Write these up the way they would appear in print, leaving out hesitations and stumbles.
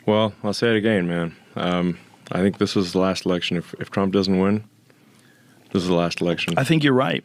Well, I'll say it again, man. I think this is the last election. If Trump doesn't win, this is the last election. I think you're right.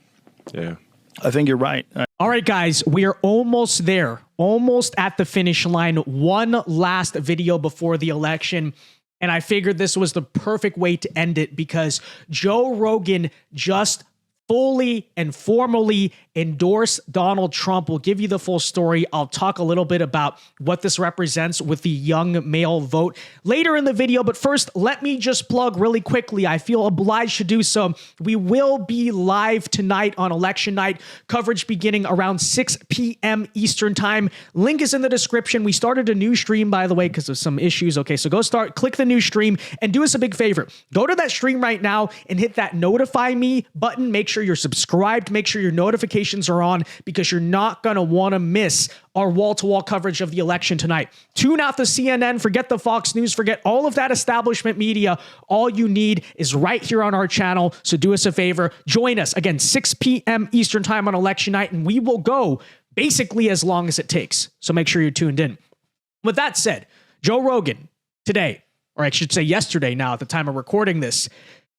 Yeah. I think you're right. All right, guys, we are almost there, almost at the finish line. One last video before the election. And I figured this was the perfect way to end it because Joe Rogan just fully and formally endorse Donald Trump. We'll give you the full story. I'll talk a little bit about what this represents with the young male vote later in the video. But first, let me just plug really quickly. I feel obliged to do so. We will be live tonight on election night. Coverage beginning around 6 p.m. Eastern time. Link is in the description. We started a new stream, by the way, because of some issues. Okay, so click the new stream and do us a big favor. Go to that stream right now and hit that notify me button. Make sure you're subscribed. Make sure your notifications are on because you're not going to want to miss our wall-to-wall coverage of the election tonight. Tune out the CNN, forget the Fox News, forget all of that establishment media. All you need is right here on our channel. So do us a favor. Join us again, 6 p.m. Eastern time on election night, and we will go basically as long as it takes. So make sure you're tuned in. With that said, Joe Rogan today, or I should say yesterday now at the time of recording this,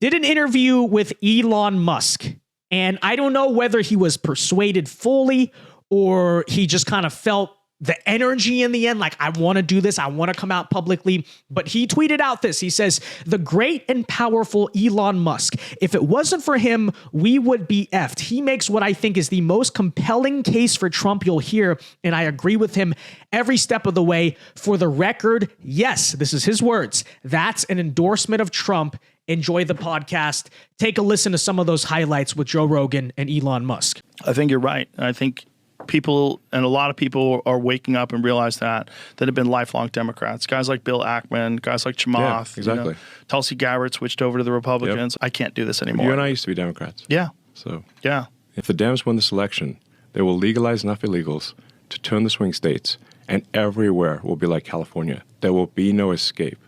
did an interview with Elon Musk. And I don't know whether he was persuaded fully or he just kind of felt the energy in the end, like, I want to do this. I want to come out publicly. But he tweeted out this. He says, "The great and powerful Elon Musk. If it wasn't for him, we would be effed. He makes what I think is the most compelling case for Trump you'll hear. And I agree with him every step of the way. For the record, yes," this is his words, "that's an endorsement of Trump. Enjoy the podcast." Take a listen to some of those highlights with Joe Rogan and Elon Musk. I think you're right. I think people, and a lot of people are waking up and realize that have been lifelong Democrats. Guys like Bill Ackman, guys like Chamath. Yeah, exactly. You know, Tulsi Gabbard switched over to the Republicans. Yep. I can't do this anymore. You and I used to be Democrats. Yeah. So yeah. If the Dems win this election, they will legalize enough illegals to turn the swing states, and everywhere will be like California. There will be no escape.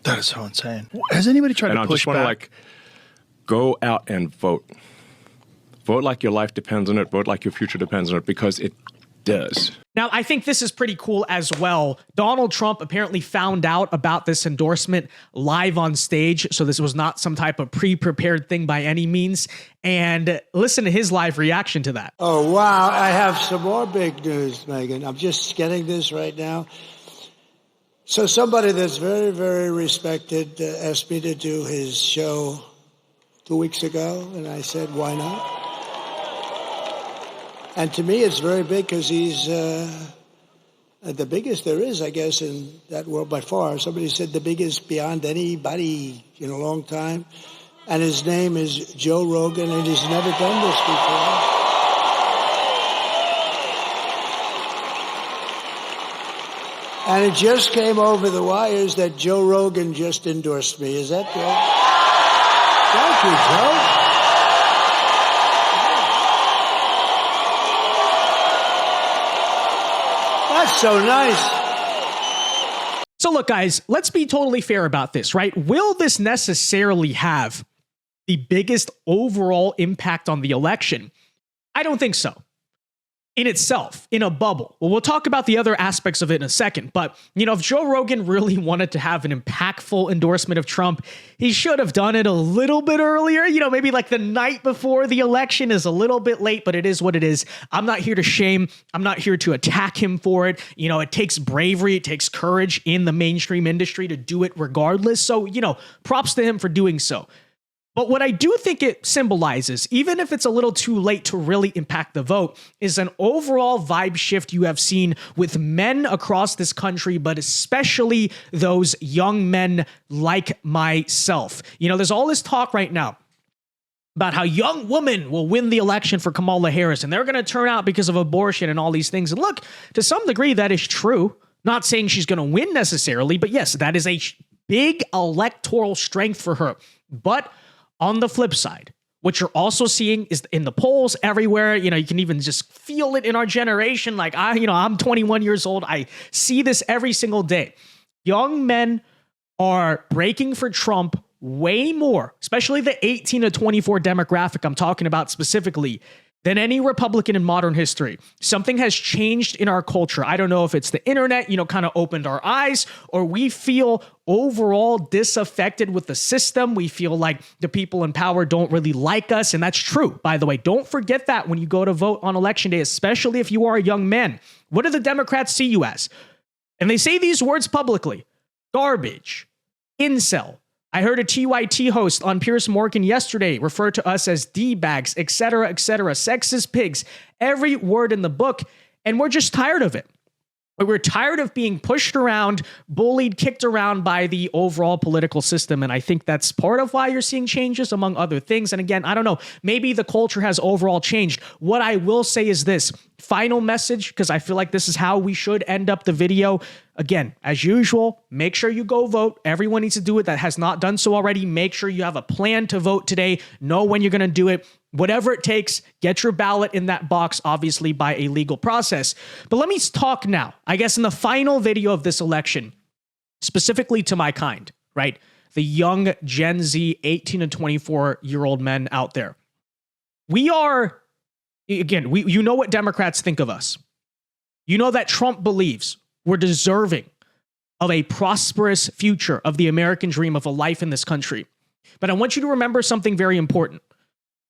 That is so insane. Has anybody tried to push back? And I just want to go out and vote. Vote like your life depends on it. Vote like your future depends on it, because it does. Now, I think this is pretty cool as well. Donald Trump apparently found out about this endorsement live on stage. So this was not some type of pre-prepared thing by any means. And listen to his live reaction to that. Oh, wow. I have some more big news, Megan. I'm just getting this right now. So somebody that's very, very respected asked me to do his show 2 weeks ago, and I said, why not? And to me, it's very big because he's the biggest there is, I guess, in that world by far. Somebody said the biggest beyond anybody in a long time. And his name is Joe Rogan, and he's never done this before. And it just came over the wires that Joe Rogan just endorsed me. Is that right? Thank you, Joe. That's so nice. So look, guys, let's be totally fair about this, right? Will this necessarily have the biggest overall impact on the election? I don't think so. In itself, in a bubble. Well, we'll talk about the other aspects of it in a second. But, you know, if Joe Rogan really wanted to have an impactful endorsement of Trump, he should have done it a little bit earlier. You know, maybe like the night before the election is a little bit late, but it is what it is. I'm not here to shame. I'm not here to attack him for it. You know, it takes bravery. It takes courage in the mainstream industry to do it regardless. So, you know, props to him for doing so. But what I do think it symbolizes, even if it's a little too late to really impact the vote, is an overall vibe shift you have seen with men across this country, but especially those young men like myself. You know, there's all this talk right now about how young women will win the election for Kamala Harris, and they're going to turn out because of abortion and all these things. And look, to some degree, that is true. Not saying she's going to win necessarily, but yes, that is a big electoral strength for her. But on the flip side, what you're also seeing is in the polls everywhere. You know, you can even just feel it in our generation. Like I'm 21 years old. I see this every single day. Young men are breaking for Trump way more, especially the 18 to 24 demographic I'm talking about specifically, than any Republican in modern history. Something has changed in our culture. I don't know if it's the internet, kind of opened our eyes, or we feel overall disaffected with the system. We feel like the people in power don't really like us. And that's true, by the way. Don't forget that when you go to vote on election day, especially if you are a young man. What do the Democrats see you as? And they say these words publicly: garbage, incel. I heard a TYT host on Piers Morgan yesterday refer to us as D-bags, etc., sexist pigs, every word in the book, and we're just tired of it. We're tired of being pushed around, bullied, kicked around by the overall political system, and I think that's part of why you're seeing changes, among other things. And again, I don't know, maybe the culture has overall changed. What I will say is this, final message, because I feel like this is how we should end up the video. Again, as usual, make sure you go vote. Everyone needs to do it that has not done so already. Make sure you have a plan to vote today. Know when you're going to do it. Whatever it takes, get your ballot in that box, obviously by a legal process. But let me talk now, I guess, in the final video of this election, specifically to my kind, right? The young Gen Z 18 to 24-year-old men out there. We are, again, you know what Democrats think of us. You know that Trump believes we're deserving of a prosperous future, of the American dream, of a life in this country. But I want you to remember something very important.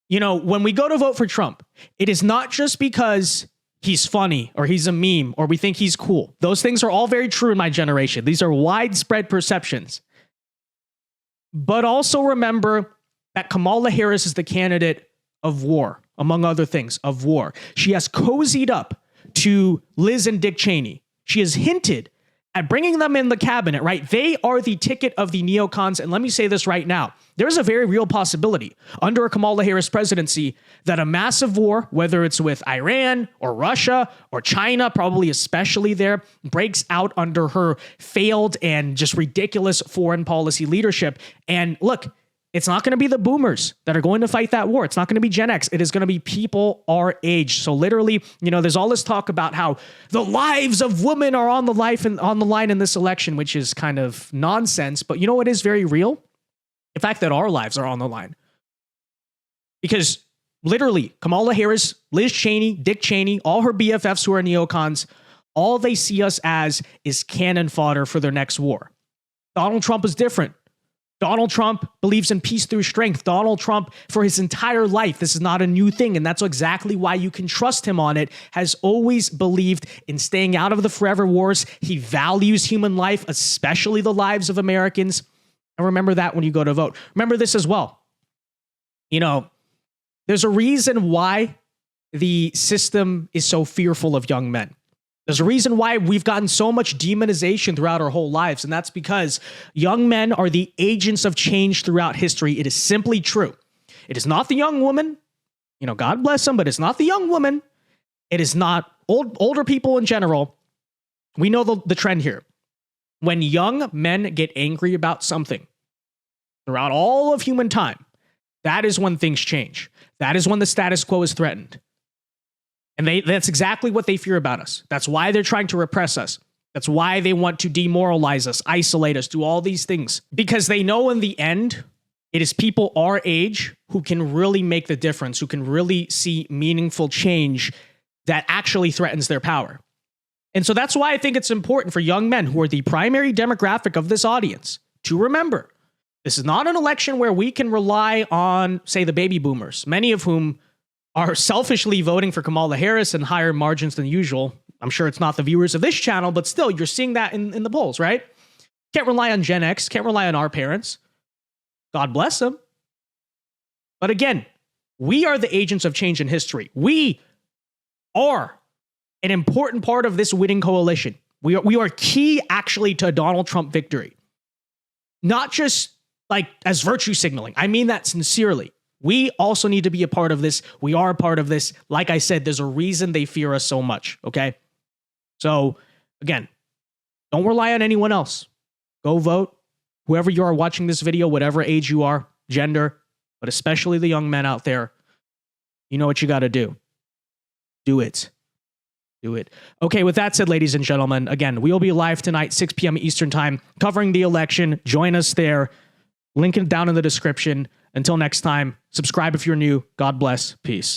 When we go to vote for Trump, it is not just because he's funny or he's a meme or we think he's cool. Those things are all very true in my generation. These are widespread perceptions. But also remember that Kamala Harris is the candidate of war, among other things, of war. She has cozied up to Liz and Dick Cheney. She has hinted at bringing them in the cabinet, right? They are the ticket of the neocons. And let me say this right now. There's a very real possibility under a Kamala Harris presidency that a massive war, whether it's with Iran or Russia or China, probably especially there, breaks out under her failed and just ridiculous foreign policy leadership. And look, it's not going to be the boomers that are going to fight that war. It's not going to be Gen X. It is going to be people our age. So literally, there's all this talk about how the lives of women are on the line in this election, which is kind of nonsense. But you know what is very real? The fact that our lives are on the line. Because literally, Kamala Harris, Liz Cheney, Dick Cheney, all her BFFs who are neocons, all they see us as is cannon fodder for their next war. Donald Trump is different. Donald Trump believes in peace through strength. Donald Trump, for his entire life, this is not a new thing, and that's exactly why you can trust him on it, has always believed in staying out of the forever wars. He values human life, especially the lives of Americans. And remember that when you go to vote. Remember this as well. There's a reason why the system is so fearful of young men. There's a reason why we've gotten so much demonization throughout our whole lives, and that's because young men are the agents of change throughout history. It is simply true. It is not the young woman. God bless them, but it's not the young woman. It is not older people in general. We know the trend here. When young men get angry about something throughout all of human time, that is when things change. That is when the status quo is threatened. And that's exactly what they fear about us. That's why they're trying to repress us. That's why they want to demoralize us, isolate us, do all these things. Because they know in the end, it is people our age who can really make the difference, who can really see meaningful change that actually threatens their power. And so that's why I think it's important for young men who are the primary demographic of this audience to remember, this is not an election where we can rely on, say, the baby boomers, many of whom are selfishly voting for Kamala Harris in higher margins than usual. I'm sure it's not the viewers of this channel, but still, you're seeing that in the polls, right? Can't rely on Gen X, can't rely on our parents. God bless them. But again, we are the agents of change in history. We are an important part of this winning coalition. We are key, actually, to a Donald Trump victory. Not just like as virtue signaling. I mean that sincerely. We also need to be a part of this. We are a part of this. Like I said, there's a reason they fear us so much, okay? So, again, don't rely on anyone else. Go vote. Whoever you are watching this video, whatever age you are, gender, but especially the young men out there, you know what you got to do. Do it. Do it. Okay, with that said, ladies and gentlemen, again, we will be live tonight, 6 p.m. Eastern Time, covering the election. Join us there. Link it down in the description. Until next time, subscribe if you're new. God bless. Peace.